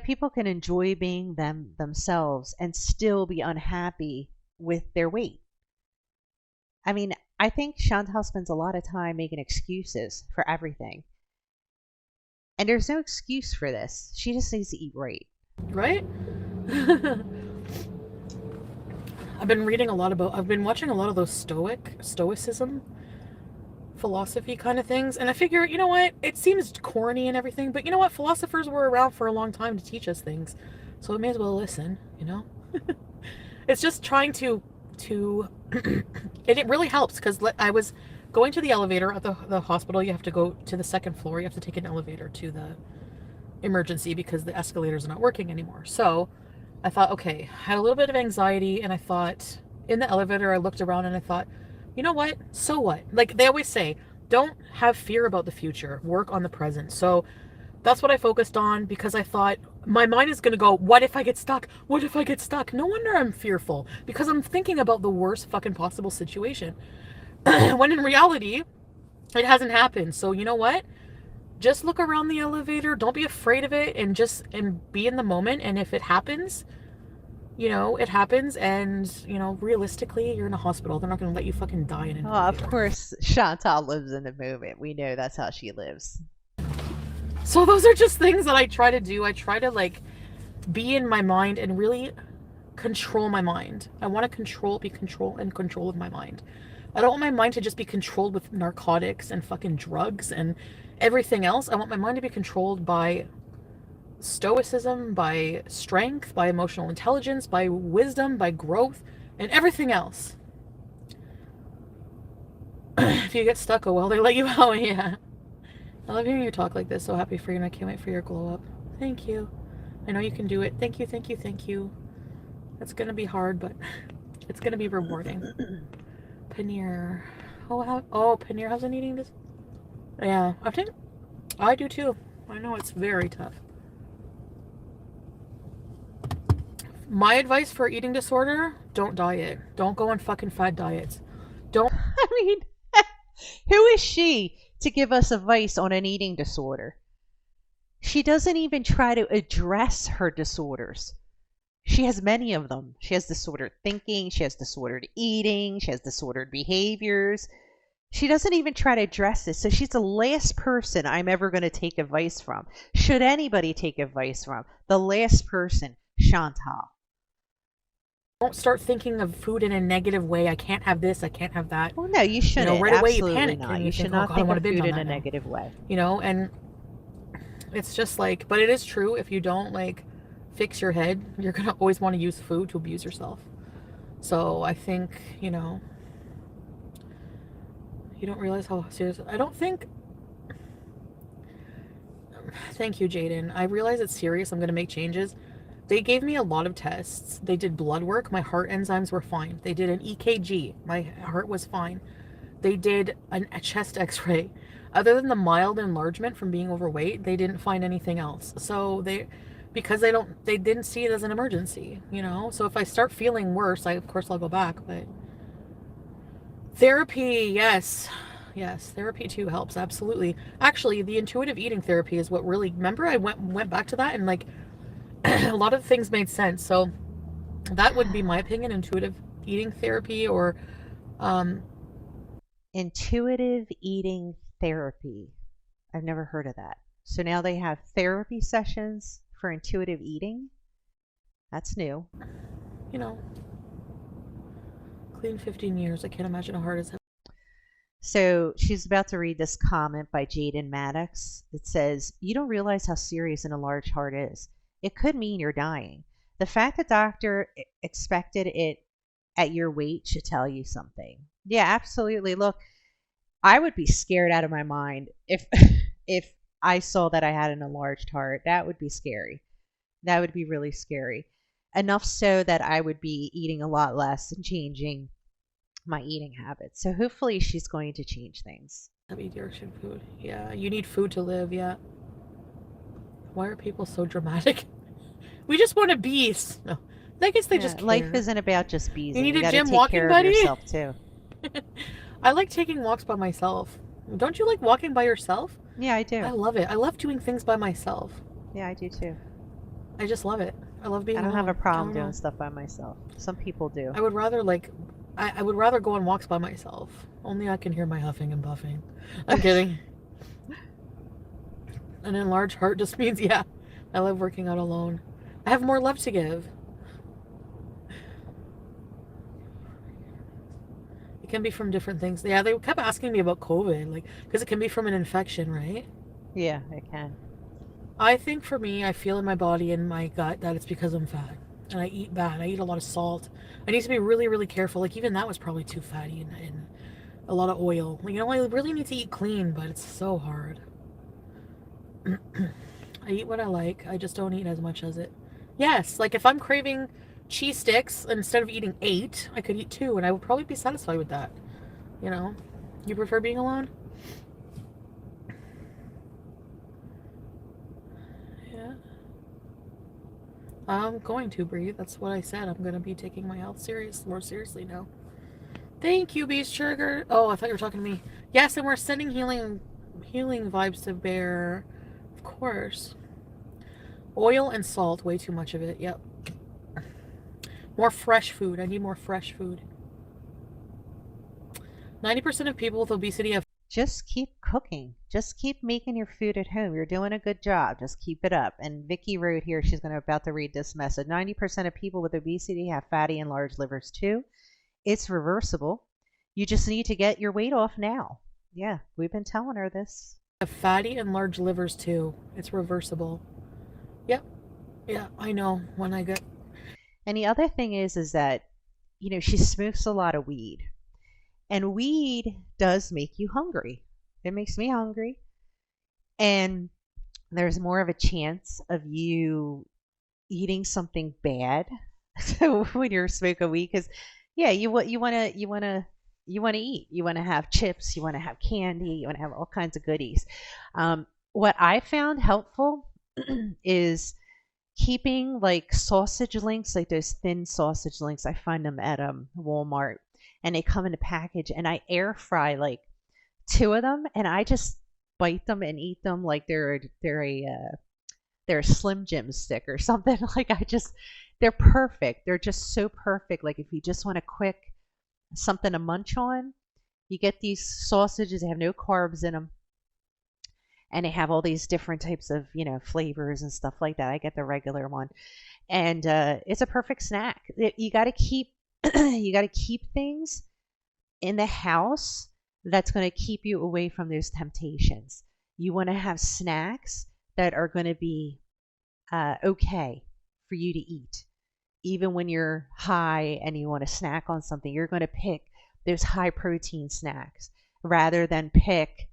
People can enjoy being themselves and still be unhappy with their weight. I mean, I think Chantal spends a lot of time making excuses for everything. And there's no excuse for this. She just needs to eat right. Right? I've been watching a lot of those stoicism philosophy kind of things, and I figure, you know what, it seems corny and everything, but you know what, philosophers were around for a long time to teach us things, so we may as well listen. It's just trying to and it really helps, because I was going to the elevator at the hospital. You have to go to the second floor. You have to take an elevator to the emergency because the escalators are not working anymore. So I thought, okay, I had a little bit of anxiety, and I thought, in the elevator, I looked around and I thought, you know what? So what? Like they always say, don't have fear about the future, work on the present. So that's what I focused on, because I thought my mind is going to go, what if I get stuck? What if I get stuck? No wonder I'm fearful, because I'm thinking about the worst fucking possible situation. When in reality, it hasn't happened. So you know what? Just look around the elevator. Don't be afraid of it, and be in the moment. And if it happens, it happens, and, realistically, you're in a hospital. They're not going to let you fucking die in an elevator. Of course, Chantal lives in the moment. We know that's how she lives. So those are just things that I try to do. I try to, be in my mind and really control my mind. I want to be in control of my mind. I don't want my mind to just be controlled with narcotics and fucking drugs and everything else. I want my mind to be controlled by stoicism, by strength, by emotional intelligence, by wisdom, by growth, and everything else. If you get stuck, oh well, they let you out. Yeah. I love hearing you talk like this. So happy for you, and I can't wait for your glow up. Thank you. I know you can do it. Thank you, thank you, thank you. It's gonna be hard, but it's gonna be rewarding. Paneer. Paneer hasn't eating this. Yeah, I do too. I know it's very tough. My advice for eating disorder: don't diet. Don't go on fucking fad diets. Don't. I mean, who is she to give us advice on an eating disorder? She doesn't even try to address her disorders. She has many of them. She has disordered thinking, she has disordered eating, she has disordered behaviors. She doesn't even try to address this. So she's the last person I'm ever going to take advice from. Should anybody take advice from? The last person, Chantal. Don't start thinking of food in a negative way. I can't have this, I can't have that. Well, no, you You know, shouldn't. right away you Absolutely panic not. and You you should think, oh not God, I think want of to binge food on in a that now. negative way. You know, and it's just like, but it is true. If you don't like fix your head, you're going to always want to use food to abuse yourself. So I think, you know, you don't realize how serious. I don't think. Thank you, Jaden. I realize it's serious. I'm going to make changes. They gave me a lot of tests. They did blood work. My heart enzymes were fine. They did an EKG. My heart was fine. They did a chest x-ray. Other than the mild enlargement from being overweight, they didn't find anything else. So because they didn't see it as an emergency, you know? So if I start feeling worse, of course I'll go back, but therapy, yes. Yes, therapy too helps, absolutely. Actually, the intuitive eating therapy is what really, remember I went back to that and like a lot of things made sense. So that would be my opinion, intuitive eating therapy or um Intuitive eating therapy. I've never heard of that. So now they have therapy sessions for intuitive eating. That's new. you know, clean 15 years. I can't imagine how hard it's. So she's about to read this comment by Jaden Maddox. It says, "You don't realize how serious an enlarged heart is. It could mean you're dying. The fact the doctor expected it at your weight should tell you something." Yeah, absolutely. Look, I would be scared out of my mind if if I saw that I had an enlarged heart. That would be scary. That would be really scary. Enough so that I would be eating a lot less and changing my eating habits. So hopefully she's going to change things. Heavy direction food. Yeah, you need food to live. Yeah. Why are people so dramatic? We just want to be. No, I guess they Yeah, just life care. isn't about just You beezing. need You a got to gym take walking care of buddy? yourself too. I like taking walks by myself. Don't you like walking by yourself? Yeah, I I do. love it. I love doing things by myself. Yeah, I do too. I just love it. I love being I don't have a alone. I problem don't doing know. stuff by myself. Some people do. I would rather like I would rather go on walks by myself. Only I can hear my huffing and puffing. I'm kidding. An enlarged heart just means yeah. I love working out alone. I have more love to give. It can be from different things. Yeah, they kept asking me about COVID, like, because it can be from an infection, right? Yeah, I can. I think for me, I feel in my body and my gut that it's because I'm fat. And I eat bad. I eat a lot of salt. I need to be really, really careful. Like, even that was probably too fatty and a lot of oil. You know, I really need to eat clean, but it's so hard. I eat what I like. I just don't eat as much as it. Yes, like if I'm craving cheese sticks, instead of eating 8, I could eat 2, and I would probably be satisfied with that. You know? You prefer being alone? Yeah. I'm going to breathe. That's what I said. I'm going to be taking my health more seriously now. Thank you, Beast Sugar. Oh, I thought you were talking to me. Yes, and we're sending healing vibes to Bear. Of course. Oil and salt, way too much of it. Yep. More fresh food. I need more fresh food. 90% of people with obesity have. Just keep cooking. Just keep making your food at home. You're doing a good job. Just keep it up. And Vicky wrote here, she's about to read this message. 90% of people with obesity have fatty and large livers too. It's reversible. You just need to get your weight off now. Yeah, we've been telling her this. Have fatty and large livers too. It's reversible. Yep. Yeah, I know. When I get. And the other thing is that, she smokes a lot of weed. And weed does make you hungry. It makes me hungry. And there's more of a chance of you eating something bad. So when you're smoking weed, because yeah, you want to eat. You want to have chips. You want to have candy. You want to have all kinds of goodies. What I found helpful is keeping like sausage links, like those thin sausage links. I find them at Walmart, and they come in a package. And I air fry like 2 of them, and I just bite them and eat them like they're a Slim Jim stick or something. Like they're perfect. They're just so perfect. Like if you just want a quick something to munch on, you get these sausages. They have no carbs in them, and they have all these different types of, flavors and stuff like that. I get the regular one, and it's a perfect snack. You got to keep you got to keep things in the house that's going to keep you away from those temptations. You want to have snacks that are going to be okay for you to eat. Even when you're high and you want to snack on something, you're going to pick those high protein snacks rather than pick,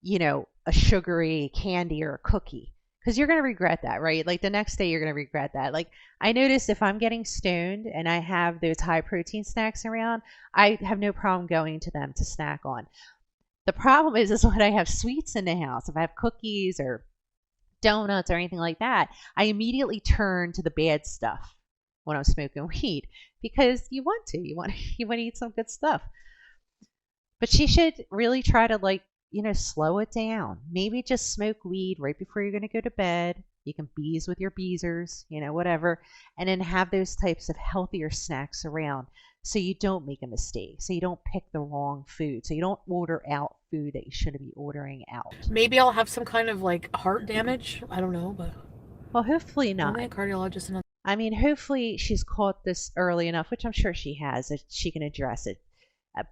a sugary candy or a cookie. Because you're going to regret that, right? Like the next day, you're going to regret that. Like I noticed if I'm getting stoned and I have those high protein snacks around, I have no problem going to them to snack on. The problem is when I have sweets in the house, if I have cookies or donuts or anything like that, I immediately turn to the bad stuff when I'm smoking weed because you want to eat some good stuff. But she should really try to slow it down. Maybe just smoke weed right before you're going to go to bed. You can bees with your beezers, whatever, and then have those types of healthier snacks around so you don't make a mistake, so you don't pick the wrong food, so you don't order out food that you shouldn't be ordering out. Maybe I'll have some kind of heart damage. I don't know, but well, hopefully not. Only a cardiologist. I mean, hopefully she's caught this early enough, which I'm sure she has, that she can address it.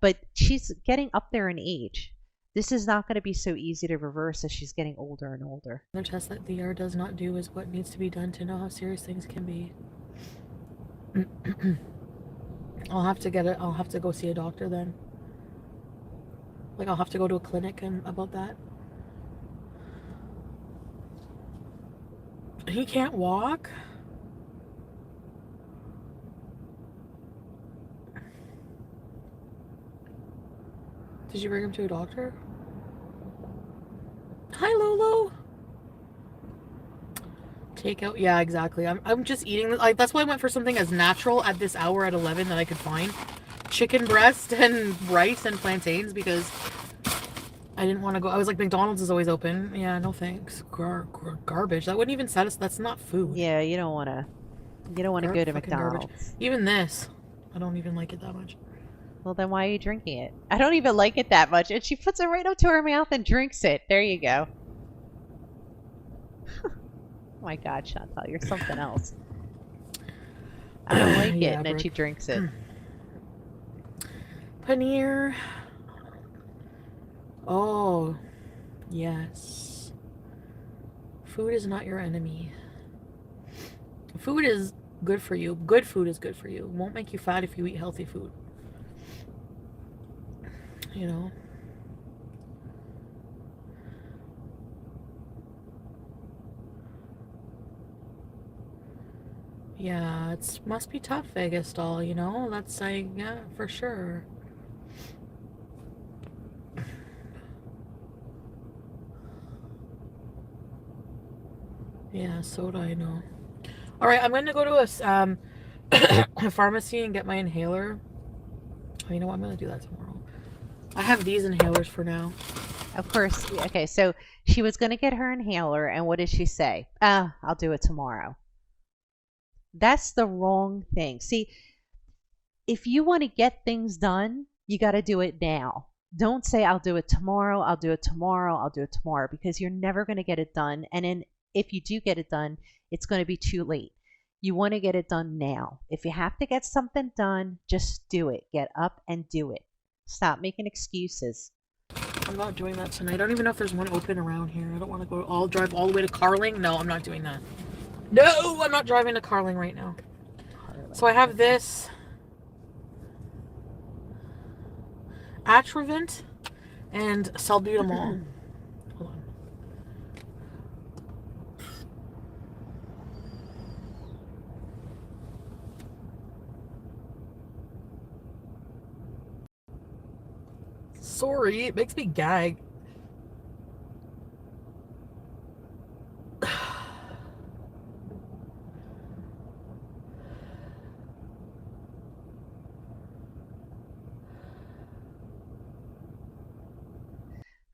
But she's getting up there in age. This is not going to be so easy to reverse as she's getting older and older. The test that the ER does not do is what needs to be done to know how serious things can be. I'll have to get it. I'll have to go see a doctor then. I'll have to go to a clinic and about that. He can't walk. Did you bring him to a doctor? Hi, Lolo. Takeout. Yeah, exactly. I'm just eating. That's why I went for something as natural at this hour at 11 that I could find. Chicken breast and rice and plantains because I didn't want to go. I was like, McDonald's is always open. Yeah, no thanks. Garbage. That wouldn't even satisfy. That's not food. Yeah, you don't want to. You don't want to go to McDonald's. Garbage. Even this, I don't even like it that much. Well, then why are you drinking it? I don't even like it that much. And she puts it right up to her mouth and drinks it. There you go. Oh my God, Chantal, you're something else. I don't like it. And then she drinks it. Paneer. Oh, yes. Food is not your enemy. Food is good for you. Good food is good for you. It won't make you fat if you eat healthy food. Yeah, it must be tough, Vegas doll, That's yeah, for sure. Yeah, soda, I know. All right, I'm going to go to a pharmacy and get my inhaler. Oh, you know what? I'm going to do that tomorrow. I have these inhalers for now. Of course. Okay, so she was going to get her inhaler, and what did she say? I'll do it tomorrow. That's the wrong thing. See, if you want to get things done, you got to do it now. Don't say, I'll do it tomorrow, I'll do it tomorrow, I'll do it tomorrow, because you're never going to get it done. And then if you do get it done, it's going to be too late. You want to get it done now. If you have to get something done, just do it. Get up and do it. Stop making excuses. I'm not doing that tonight. I don't even know if there's one open around here. I don't want to go. I'll drive all the way to Carling. No, I'm not doing that. No, I'm not driving to Carling right now. So I have this Atrovent and Salbutamol. Hold on. Sorry, it makes me gag.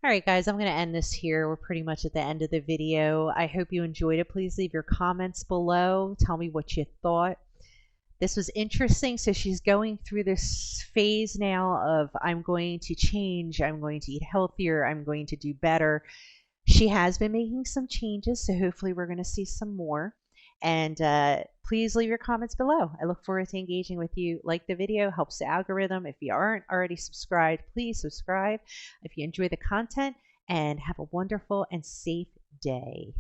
All right, guys, I'm going to end this here. We're pretty much at the end of the video. I hope you enjoyed it. Please leave your comments below. Tell me what you thought. This was interesting. So she's going through this phase now of I'm going to change. I'm going to eat healthier. I'm going to do better. She has been making some changes, so hopefully we're going to see some more. And please leave your comments below. I look forward to engaging with you. Like the video, helps the algorithm. If you aren't already subscribed, please subscribe if you enjoy the content, and have a wonderful and safe day.